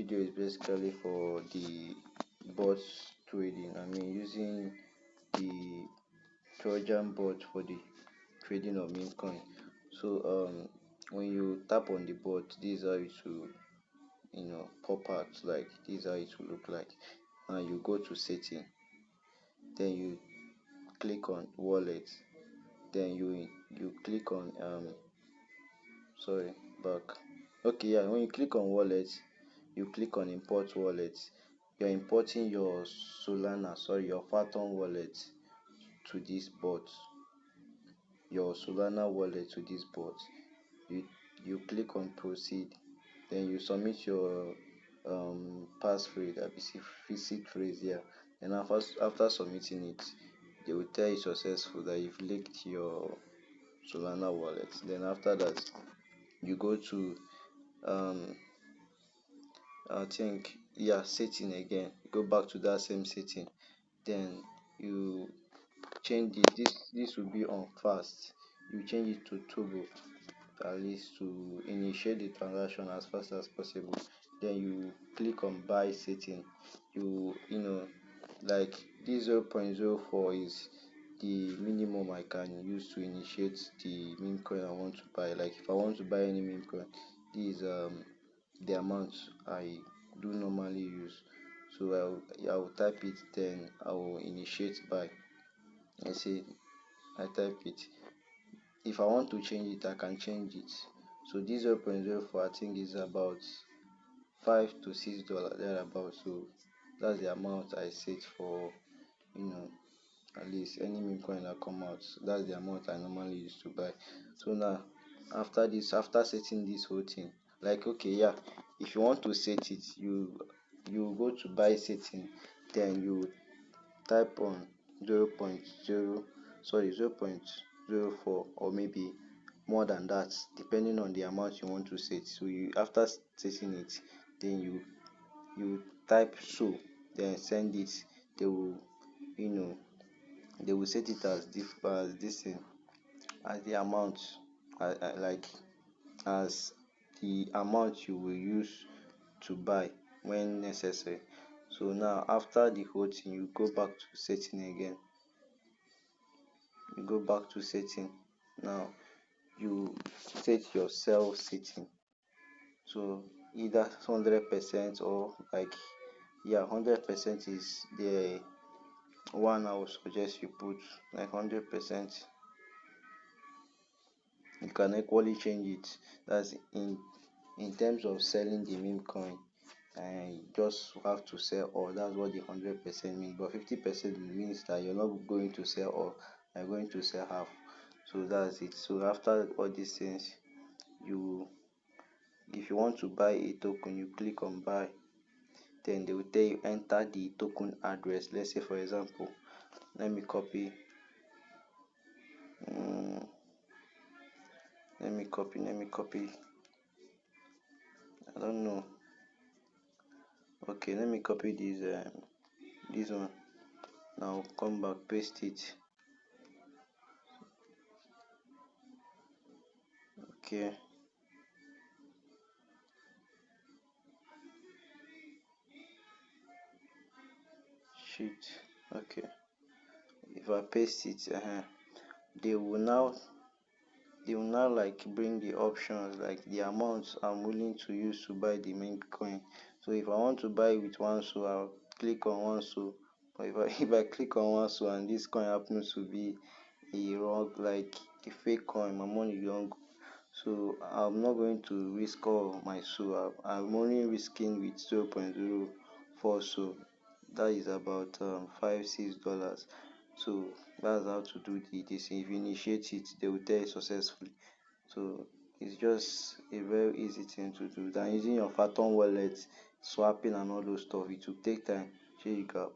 video is basically for the bot trading. Using the Trojan bot for the trading of Memecoin. So when you tap on the bot, this is how it will pop out. Like this is how it will look like. Now you go to setting, then you click on wallet, then you click on sorry back. Okay, yeah, when you click on wallet, you click on import wallet. You're importing your Solana, sorry, your Phantom wallet to this bot. Your Solana wallet to this bot. You click on proceed, then you submit your passphrase, that is visit phrase here. And after submitting it, they will tell you successful, that you've linked your Solana wallet. Then after that, you go to I think, yeah, setting again. Go back to that same setting, then you change it. This will be on fast. You change it to turbo, at least to initiate the transaction as fast as possible. Then you click on buy setting. Like this 0.04 is the minimum I can use to initiate the meme coin I want to buy. Like if I want to buy any meme coin, this is the amount I do normally use. So I'll type it, then I will initiate buy. I say I type it. If I want to change it, I can change it. So this 0.04 I think is about $5 to $6 thereabout. So that's the amount I set for at least any meme coin that come out. That's the amount I normally use to buy. So now after setting this whole thing, like, okay, yeah, if you want to set it, you go to buy setting, then you type on 0.04 or maybe more than that, depending on the amount you want to set. So after setting it, then you type so, then send it. They will set it as this thing, as the amount, like as the amount you will use to buy when necessary. So now after the whole thing, you go back to setting again. You go back to setting. Now you set your self setting. So either 100% or 100% is the one I would suggest you put, like 100%. You can equally change it. That's in terms of selling the meme coin, and you just have to sell all. That's what the 100% means. But 50% means that you're not going to sell all, you're going to sell half. So that's it. So after all these things, if you want to buy a token, you click on buy. Then they will tell you enter the token address. Let's say, for example, let me copy I don't know. Okay, let me copy this one. Now come back, paste it. Okay, shit. Okay, if I paste it, they will now like bring the options, like the amounts I'm willing to use to buy the main coin. So if I want to buy with one, so I'll click on one. So but if I click on one, so and this coin happens to be a wrong, like a fake coin, my money don't go. So I'm not going to risk all my so I'm only risking with 0.04. So that is about $5-6. So that's how to do this. If you initiate it, they will tell you successfully. So it's just a very easy thing to do. Than using your Phantom wallet, swapping and all those stuff. It will take time. Here you go.